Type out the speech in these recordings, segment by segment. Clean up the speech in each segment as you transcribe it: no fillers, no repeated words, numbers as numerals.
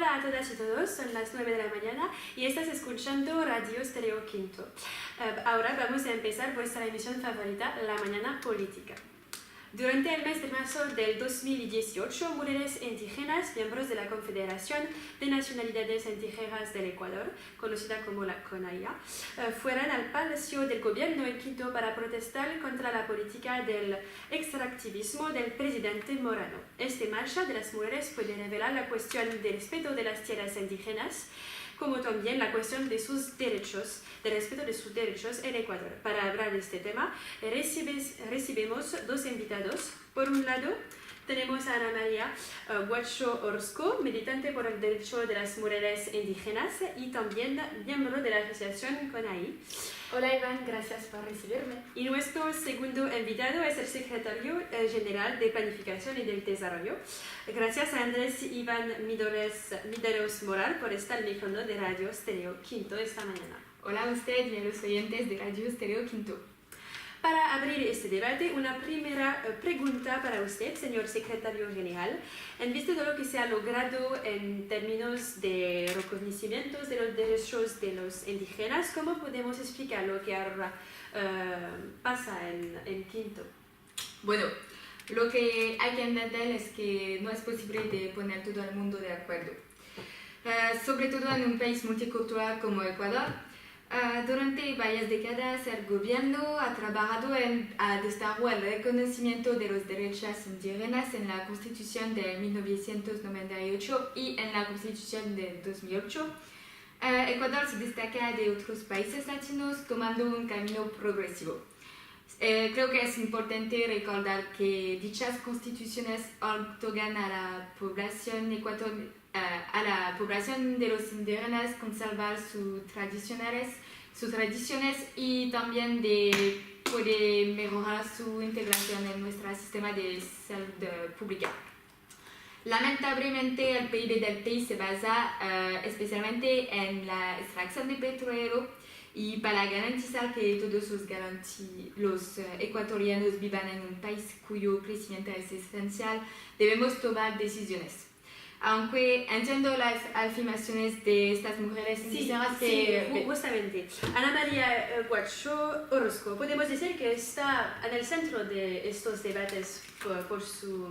Hola a todas y todos, son las 9 de la mañana y estás escuchando Radio Stereo Quinto. Ahora vamos a empezar vuestra emisión favorita, La Mañana Política. Durante el mes de marzo del 2018, mujeres indígenas, miembros de la Confederación de Nacionalidades Indígenas del Ecuador, conocida como la CONAIA, fueron al Palacio del Gobierno en Quito para protestar contra la política del extractivismo del presidente Morano. Esta marcha de las mujeres puede revelar la cuestión del respeto de las tierras indígenas, como también la cuestión de sus derechos, del respeto de sus derechos en Ecuador. Para hablar de este tema, recibimos dos invitados. Por un lado, tenemos a Ana María Guacho Orozco, militante por el derecho de las mujeres indígenas y también miembro de la asociación CONAI. Hola Iván, gracias por recibirme. Y nuestro segundo invitado es el secretario general de Planificación y del Desarrollo. Gracias a Andrés Iván Mideros Moral por estar al micrófono de Radio Stereo Quinto esta mañana. Hola a usted y a los oyentes de Radio Stereo Quinto. Para abrir este debate, una primera pregunta para usted, señor secretario general. En vista de lo que se ha logrado en términos de reconocimientos de los derechos de los indígenas, ¿cómo podemos explicar lo que ahora pasa en Quinto? Bueno, lo que hay que entender es que no es posible de poner todo el mundo de acuerdo. Sobre todo en un país multicultural como Ecuador, durante varias décadas el gobierno ha trabajado a destacar el reconocimiento de los derechos indígenas en la Constitución de 1998 y en la Constitución de 2008. Ecuador se destaca de otros países latinos tomando un camino progresivo. Creo que es importante recordar que dichas constituciones otorgan a la población de los indígenas conservar sus tradiciones y también puede mejorar su integración en nuestro sistema de salud pública. Lamentablemente, el PIB del país se basa especialmente en la extracción de petróleo y para garantizar que todos los ecuatorianos vivan en un país cuyo crecimiento es esencial, debemos tomar decisiones. Aunque entiendo las afirmaciones de estas mujeres indígenas justamente. Ana María Guacho Orozco, podemos decir que está en el centro de estos debates por su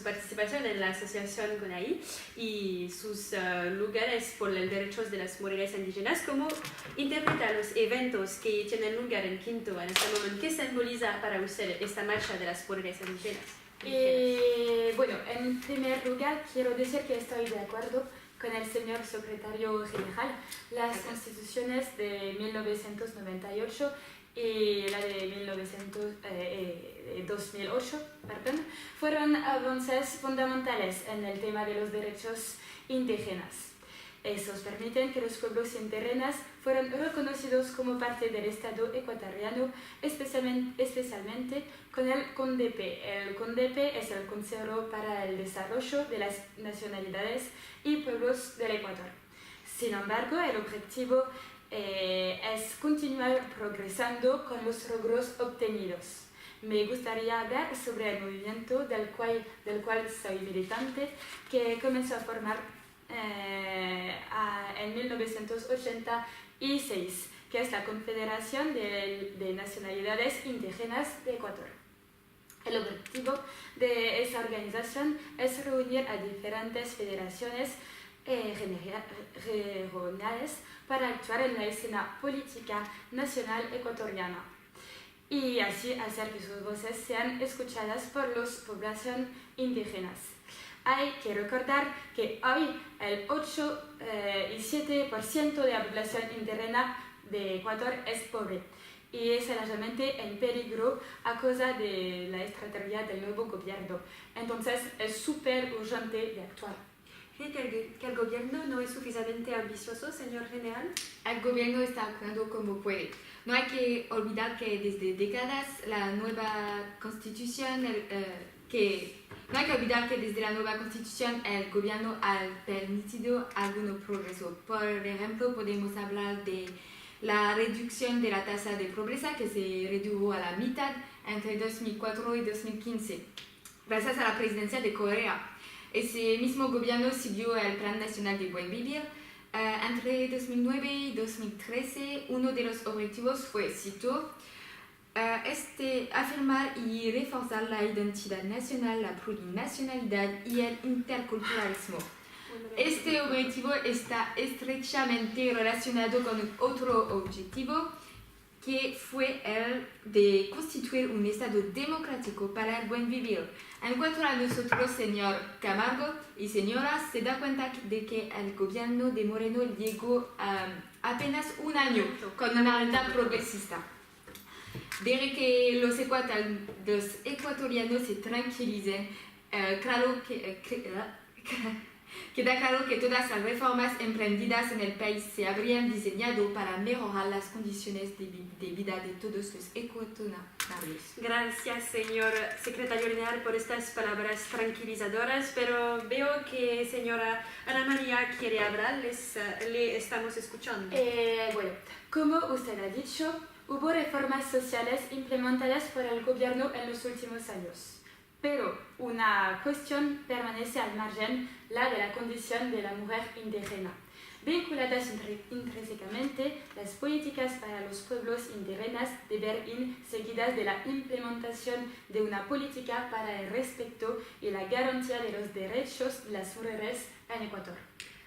participación en la asociación CONAI y sus lugares por los derechos de las mujeres indígenas. ¿Cómo interpreta los eventos que tienen lugar en Quinto en este momento? ¿Qué simboliza para usted esta marcha de las mujeres indígenas? Bueno, en primer lugar quiero decir que estoy de acuerdo con el señor secretario general. Las constituciones de 1998 y la de 2008 fueron avances fundamentales en el tema de los derechos indígenas. Estos permiten que los pueblos indígenas fueran reconocidos como parte del Estado ecuatoriano, especialmente con el CONDEP. El CONDEP es el Consejo para el Desarrollo de las Nacionalidades y Pueblos del Ecuador. Sin embargo, el objetivo es continuar progresando con los logros obtenidos. Me gustaría hablar sobre el movimiento del cual soy militante, que comenzó a formar en 1986, que es la Confederación de Nacionalidades Indígenas de Ecuador. El objetivo de esta organización es reunir a diferentes federaciones regionales para actuar en la escena política nacional ecuatoriana y así hacer que sus voces sean escuchadas por las poblaciones indígenas. Hay que recordar que hoy el 8 y 7% de la población indígena de Ecuador es pobre y es largamente en peligro a causa de la estrategia del nuevo gobierno. Entonces es súper urgente de actuar. ¿Cree que el gobierno no es suficientemente ambicioso, señor general? El gobierno está actuando como puede. No hay que olvidar que desde décadas la nueva constitución el gobierno ha permitido algún progreso. Por ejemplo, podemos hablar de la reducción de la tasa de pobreza que se redujo a la mitad entre 2004 y 2015, gracias a la presidencia de Correa. Ese mismo gobierno siguió el Plan Nacional de Buen Vivir. Entre 2009 y 2013, uno de los objetivos fue, cito, afirmar y reforzar la identidad nacional, la plurinacionalidad y el interculturalismo. Este objetivo está estrechamente relacionado con otro objetivo, que fue el de constituir un Estado democrático para el buen vivir. En cuanto a nosotros, señor Camargo y señoras, se da cuenta de que el gobierno de Moreno llegó apenas un año con una alta progresista. Desde que los ecuatorianos se tranquilicen, queda claro que todas las reformas emprendidas en el país se habrían diseñado para mejorar las condiciones de vida de todos los ecuatorianos. Gracias, señor secretario general, por estas palabras tranquilizadoras, pero veo que señora Ana María quiere hablar, le estamos escuchando. Bueno, como usted ha dicho, hubo reformas sociales implementadas por el gobierno en los últimos años. Pero una cuestión permanece al margen, la de la condición de la mujer indígena. Vinculadas intrínsecamente, las políticas para los pueblos indígenas deben ir seguidas de la implementación de una política para el respeto y la garantía de los derechos de las mujeres en Ecuador.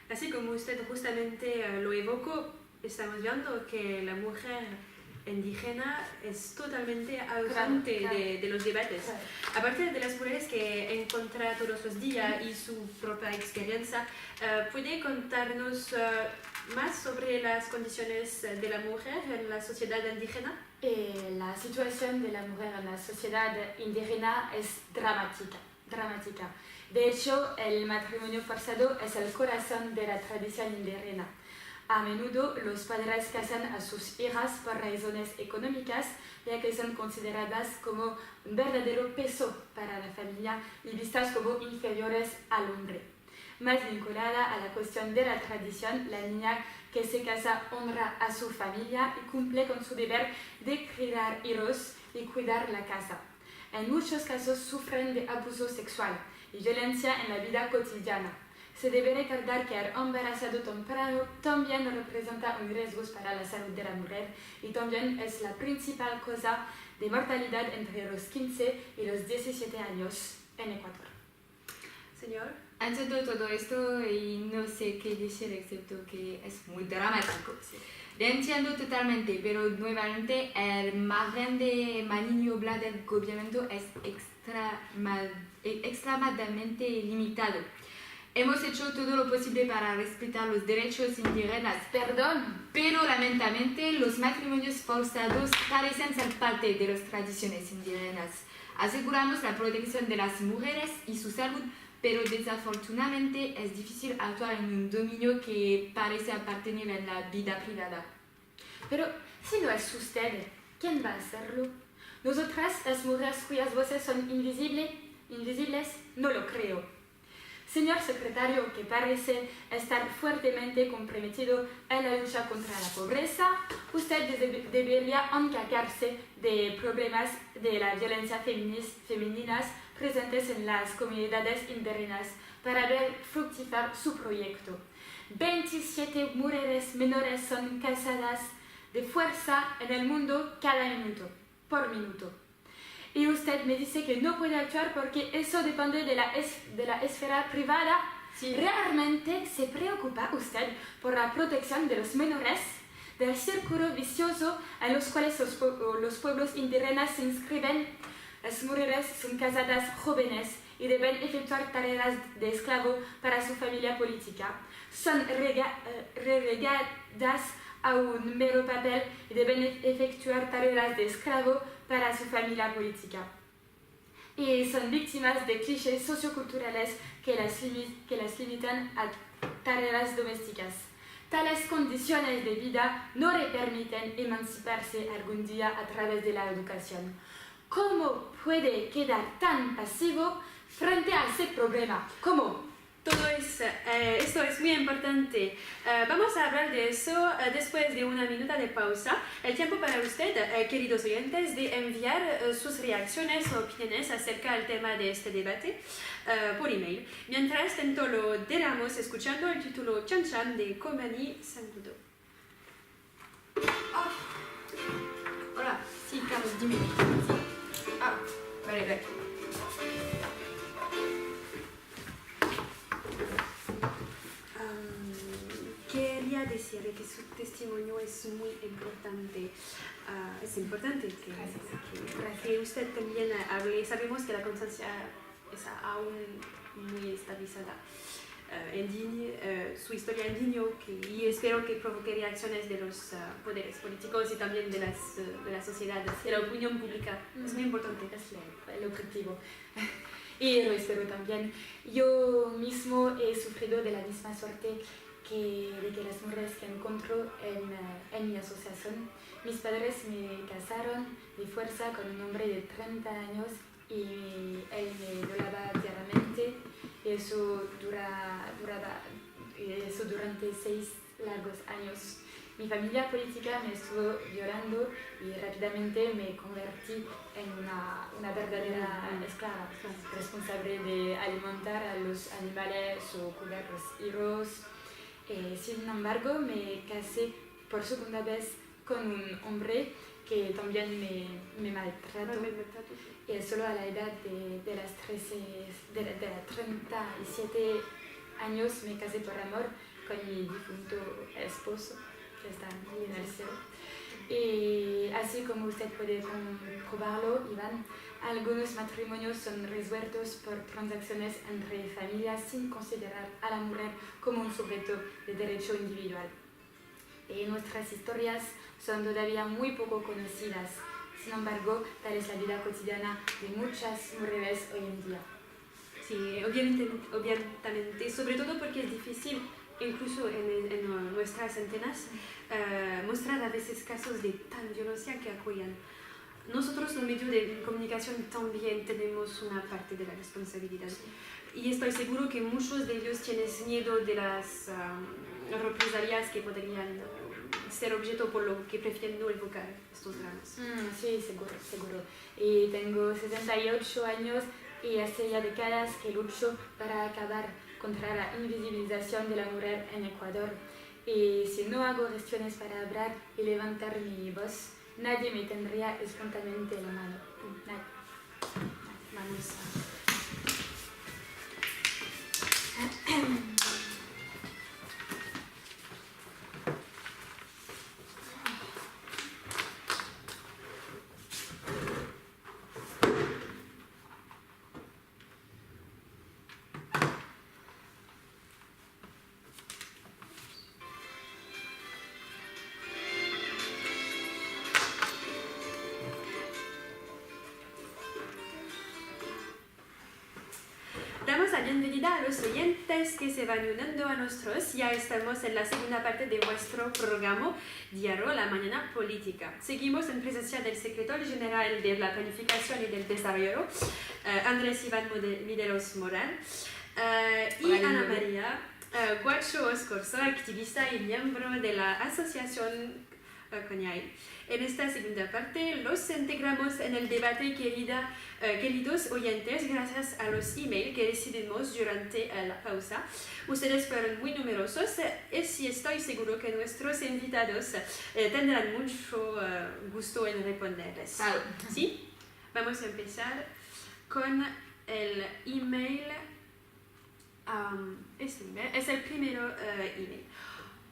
Así como usted justamente lo evocó, estamos viendo que la mujer indígena es totalmente ausente de los debates. Claro. Aparte de las mujeres que encuentra todos los días y su propia experiencia, ¿puede contarnos más sobre las condiciones de la mujer en la sociedad indígena? La situación de la mujer en la sociedad indígena es dramática. De hecho, el matrimonio forzado es el corazón de la tradición indígena. A menudo los padres casan a sus hijas por razones económicas, ya que son consideradas como un verdadero peso para la familia y vistas como inferiores al hombre. Más vinculada a la cuestión de la tradición, la niña que se casa honra a su familia y cumple con su deber de criar hijos y cuidar la casa. En muchos casos sufren de abuso sexual y violencia en la vida cotidiana. Se debe recordar que el embarazo temprano también representa un riesgo para la salud de la mujer y también es la principal causa de mortalidad entre los 15 y los 17 años en Ecuador. Señor. Ante todo esto, y no sé qué decir excepto que es muy dramático. Le entiendo totalmente, pero nuevamente el margen de maniobra del gobierno es extremadamente limitado. Hemos hecho todo lo posible para respetar los derechos indígenas. Perdón. Pero lamentablemente los matrimonios forzados parecen ser parte de las tradiciones indígenas. Aseguramos la protección de las mujeres y su salud, pero desafortunadamente es difícil actuar en un dominio que parece apartener a la vida privada. Pero si no es usted, ¿quién va a hacerlo? Nosotras, las mujeres cuyas voces son invisibles, no lo creo. Señor secretario, que parece estar fuertemente comprometido en la lucha contra la pobreza, usted debería encargarse de problemas de la violencia femeninas presentes en las comunidades indígenas para ver fructificar su proyecto. 27 mujeres menores son casadas de fuerza en el mundo cada por minuto. Y usted me dice que no puede actuar porque eso depende de la esfera privada. Sí. ¿Realmente se preocupa usted por la protección de los menores, del círculo vicioso en los cuales los pueblos indígenas se inscriben? Las mujeres son casadas jóvenes y deben efectuar tareas de esclavo para su familia política. Son relegadas a un mero papel y deben efectuar tareas de esclavo para su familia política. Y son víctimas de clichés socioculturales que las limitan a tareas domésticas. Tales condiciones de vida no le permiten emanciparse algún día a través de la educación. ¿Cómo puede quedar tan pasivo frente a ese problema? ¿Cómo? Esto es muy importante. Vamos a hablar de eso después de una minuta de pausa. El tiempo para usted, queridos oyentes, de enviar sus reacciones o opiniones acerca del tema de este debate por email. Mientras tanto, lo dejamos escuchando el título Chan Chan de Komani Sangudo. Ah. Hola, sí, Carlos, dime. Sí. Ah, vale. Quería decir que su testimonio es muy importante. Es importante que usted también hable. Sabemos que la conciencia es aún muy estabilizada. Su historia indignó y espero que provoque reacciones de los poderes políticos y también de la sociedad, de la opinión pública. Es muy importante. Es el objetivo. Y lo espero también. Yo mismo he sufrido de la misma suerte de que las mujeres que encuentro en mi asociación. Mis padres me casaron de fuerza con un hombre de 30 años y él me violaba diariamente. Eso durante 6 largos años. Mi familia política me estuvo violando y rápidamente me convertí en una verdadera esclava, responsable de alimentar a los animales o cuidar los hijos. Sin embargo, me casé por segunda vez con un hombre que también me maltrató. Solo a la edad de las 37 años me casé por amor con mi difunto esposo, que está ahí en el cielo. Y así como usted puede comprobarlo, Iván, algunos matrimonios son resueltos por transacciones entre familias sin considerar a la mujer como un sujeto de derecho individual. Y nuestras historias son todavía muy poco conocidas. Sin embargo, tal es la vida cotidiana de muchas mujeres hoy en día. Sí, obviamente, sobre todo porque es difícil, incluso en nuestras antenas, mostrar a veces casos de tal violencia que apoyan. Nosotros, los medios de comunicación, también tenemos una parte de la responsabilidad. Y estoy seguro que muchos de ellos tienen miedo de las represalias que podrían ser objeto, por lo que prefieren no evocar estos dramas. Sí, seguro. Y tengo 78 años y hace ya décadas que lucho para acabar contra la invisibilización de la mujer en Ecuador. Y si no hago gestiones para hablar y levantar mi voz, nadie me tendría espontáneamente la mano. Vamos a... Damos la bienvenida a los oyentes que se van uniendo a nosotros. Ya estamos en la segunda parte de vuestro programa Diario La Mañana Política. Seguimos en presencia del secretario general de la Planificación y del Desarrollo, Andrés Iván Mideros Morán, y Ana María Guacho Oscorso, activista y miembro de la Asociación CONAI. En esta segunda parte los integramos en el debate, queridos oyentes, gracias a los emails que recibimos durante la pausa. Ustedes fueron muy numerosos y sí estoy seguro que nuestros invitados tendrán mucho gusto en responderles. ¿Sí? Vamos a empezar con el email. Es el primero email.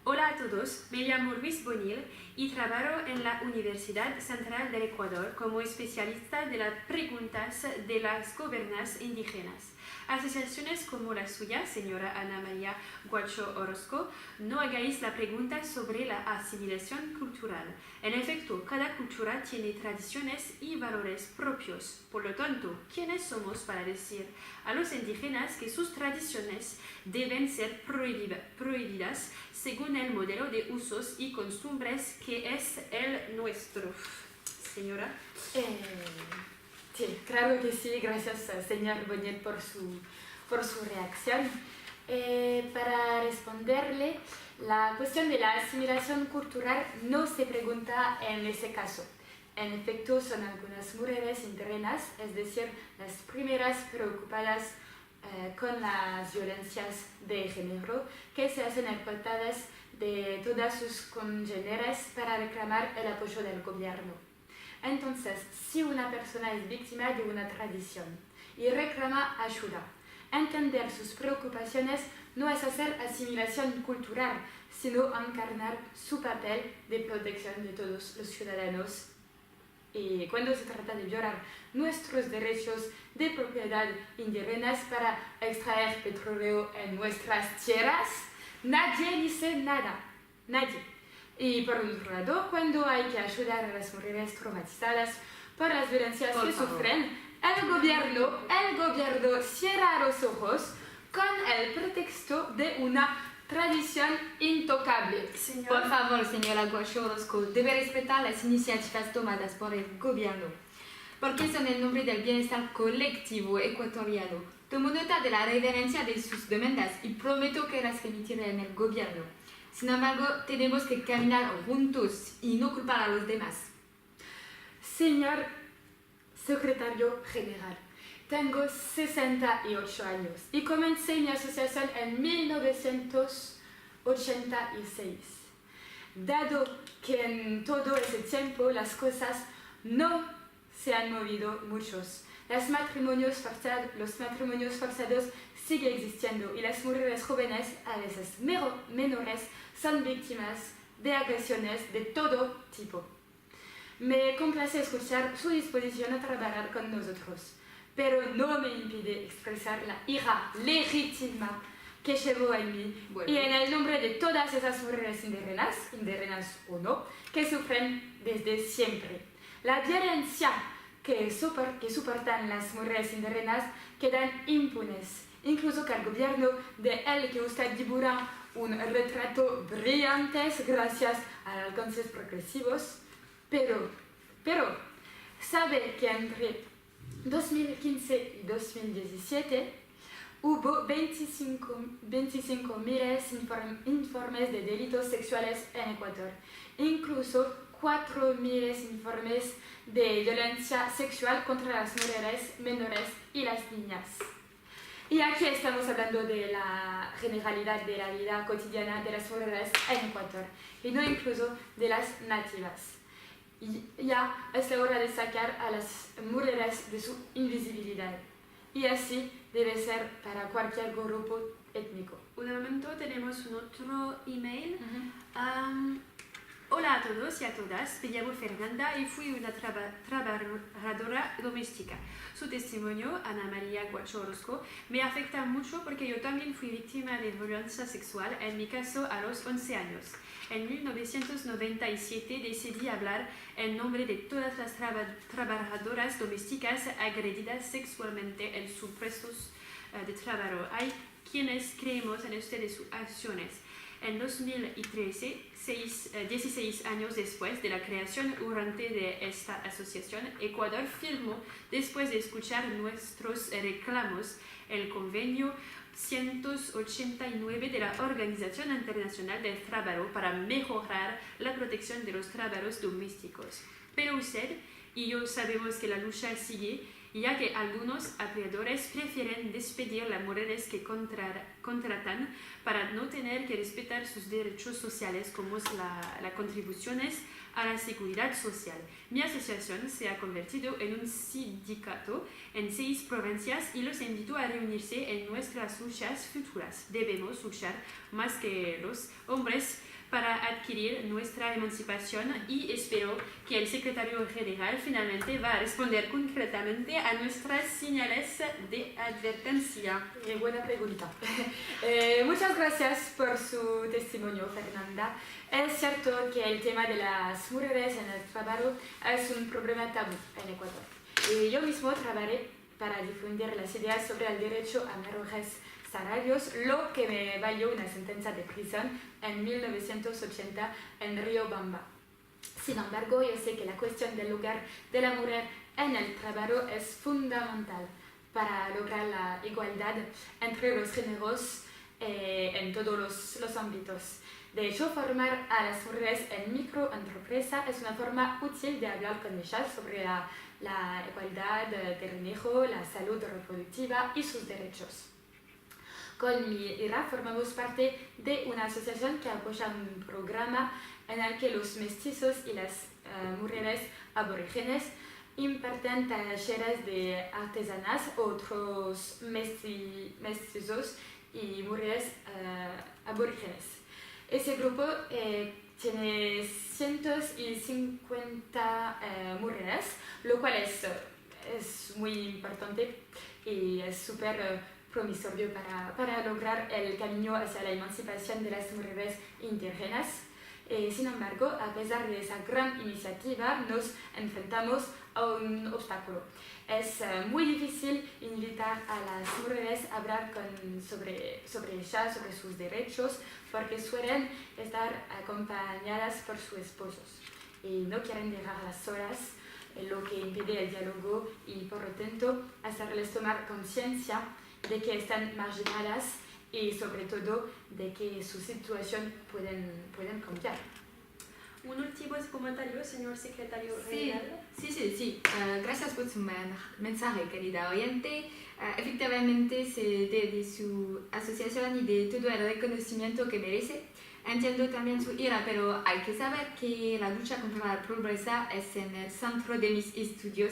Hola a todos, me llamo Luis Bonil y trabajo en la Universidad Central del Ecuador como especialista de las preguntas de las gobernanzas indígenas. Asociaciones como la suya, señora Ana María Guacho Orozco, no hagáis la pregunta sobre la asimilación cultural. En efecto, cada cultura tiene tradiciones y valores propios. Por lo tanto, ¿quiénes somos para decir a los indígenas que sus tradiciones deben ser prohibidas según el modelo de usos y costumbres que es el nuestro? Señora. Sí, claro que sí. Gracias, señor Bonnet, por su reacción. Para responderle, la cuestión de la asimilación cultural no se pregunta en ese caso. En efecto, son algunas mujeres indígenas, es decir, las primeras preocupadas con las violencias de género, que se hacen escoltadas de todas sus congéneres para reclamar el apoyo del gobierno. Entonces, si una persona es víctima de una tradición y reclama ayuda, entender sus preocupaciones no es hacer asimilación cultural, sino encarnar su papel de protección de todos los ciudadanos. Y cuando se trata de violar nuestros derechos de propiedad indígenas para extraer petróleo en nuestras tierras, nadie dice nada, nadie. Y por otro lado, cuando hay que ayudar a las mujeres traumatizadas por las violencias que sufren, el gobierno cierra los ojos con el pretexto de una tradición intocable. Por favor, señora Guacho Orozco, debe respetar las iniciativas tomadas por el gobierno, porque son en nombre del bienestar colectivo ecuatoriano. Tomo nota de la reverencia de sus demandas y prometo que las remitiré en el gobierno. Sin embargo, tenemos que caminar juntos y no culpar a los demás. Señor Secretario General, tengo 68 años y comencé mi asociación en 1986. Dado que en todo ese tiempo las cosas no se han movido muchos, los matrimonios forzados siguen existiendo y las mujeres jóvenes, a veces menores, son víctimas de agresiones de todo tipo. Me complace escuchar su disposición a trabajar con nosotros, pero no me impide expresar la ira legítima que llevo en mí y en el nombre de todas esas mujeres indígenas o no, que sufren desde siempre. La violencia que soportan las mujeres indígenas quedan impunes, incluso que el gobierno de el que usted dibuja un retrato brillante gracias a alcances progresivos. Pero, ¿sabe que entre 2015 y 2017 hubo 25.000 informes de delitos sexuales en Ecuador, incluso 4.000 informes de violencia sexual contra las mujeres menores y las niñas? Y aquí estamos hablando de la generalidad de la vida cotidiana de las mujeres en Ecuador, y no incluso de las nativas. Y ya es la hora de sacar a las mujeres de su invisibilidad. Y así debe ser para cualquier grupo étnico. Un momento, tenemos un otro email. Hola a todos y a todas, me llamo Fernanda y fui una trabajadora doméstica. Su testimonio, Ana María Guacho Orozco, me afecta mucho porque yo también fui víctima de violencia sexual, en mi caso a los 11 años. En 1997 decidí hablar en nombre de todas las trabajadoras domésticas agredidas sexualmente en sus puestos de trabajo. Hay quienes creemos en ustedes sus acciones. En 2013, 16 años después de la creación urgente de esta asociación, Ecuador firmó, después de escuchar nuestros reclamos, el convenio 189 de la Organización Internacional del Trabajo para mejorar la protección de los trabajadores domésticos. Pero usted y yo sabemos que la lucha sigue, ya que algunos empleadores prefieren despedir a las mujeres que contratan para no tener que respetar sus derechos sociales como las contribuciones a la seguridad social. Mi asociación se ha convertido en un sindicato en 6 provincias y los invito a reunirse en nuestras luchas futuras. Debemos luchar más que los hombres para adquirir nuestra emancipación y espero que el secretario general finalmente va a responder concretamente a nuestras señales de advertencia. Buena pregunta. Muchas gracias por su testimonio, Fernanda. Es cierto que el tema de las mujeres en el trabajo es un problema tabú en Ecuador. Y yo mismo trabajé para difundir las ideas sobre el derecho a mejores salarios, lo que me valió una sentencia de prisión en 1980 en Riobamba. Sin embargo, yo sé que la cuestión del lugar de la mujer en el trabajo es fundamental para lograr la igualdad entre los géneros en todos los ámbitos. De hecho, formar a las mujeres en microempresa es una forma útil de hablar con ellas sobre la igualdad de género, la salud reproductiva y sus derechos. Con mi IRA formamos parte de una asociación que apoya un programa en el que los mestizos y las mujeres aborígenes imparten talleres de artesanas, otros mestizos y mujeres aborígenes. Ese grupo tiene 150 mujeres, lo cual es muy importante y es súper promisorio para lograr el camino hacia la emancipación de las mujeres indígenas. Sin embargo, a pesar de esa gran iniciativa, nos enfrentamos a un obstáculo. Es muy difícil invitar a las mujeres a hablar sobre ellas, sobre sus derechos, porque suelen estar acompañadas por sus esposos y no quieren dejarlas solas, lo que impide el diálogo y, por lo tanto, hacerles tomar conciencia de que están marginadas y, sobre todo, de que su situación pueden cambiar. Un último comentario, señor secretario Sí. general. Sí. Gracias por su mensaje, querida oyente. Efectivamente, de su asociación y de todo el reconocimiento que merece. Entiendo también su ira, pero hay que saber que la lucha contra la pobreza es en el centro de mis estudios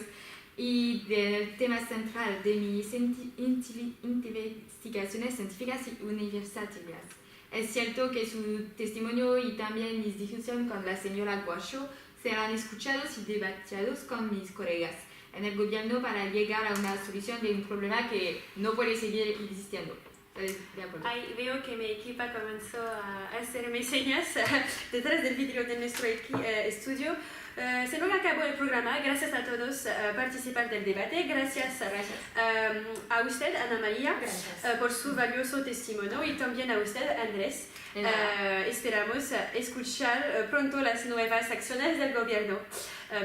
y del tema central de mis investigaciones científicas y universitarias. Es cierto que su testimonio y también mis discusiones con la señora Guasho serán escuchados y debatidos con mis colegas en el gobierno para llegar a una solución de un problema que no puede seguir existiendo. De acuerdo. Ahí veo que mi equipa comenzó a hacerme señas detrás del vídeo de nuestro estudio. Se nos acabó el programa. Gracias a todos participantes del debate. Gracias a usted, Ana María, por su valioso testimonio y también a usted, Andrés. Esperamos escuchar pronto las nuevas acciones del gobierno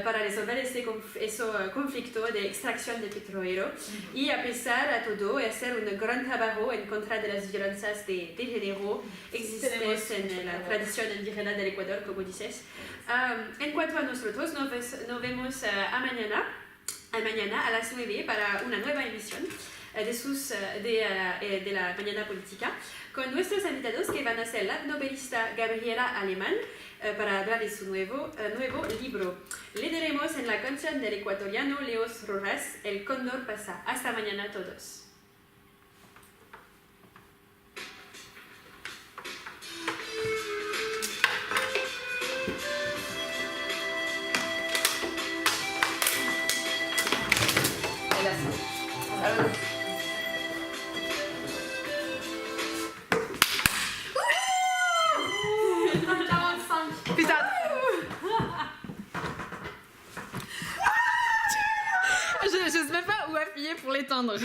para resolver ese conflicto de extracción de petróleo y a pesar de todo hacer un gran trabajo en contra de las violencias de género existentes en la tradición indígena del Ecuador, como dices. En cuanto a nosotros, nos vemos mañana a las 9 para una nueva emisión de la Mañana Política con nuestros invitados que van a ser la novelista Gabriela Alemán para hablar de su nuevo libro. Leeremos en la canción del ecuatoriano Leos Rojas, El Cóndor pasa. Hasta mañana a todos. Putain. Je sais même pas où appuyer pour l'éteindre.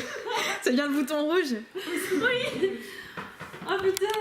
C'est bien le bouton rouge. Oui. Oh putain.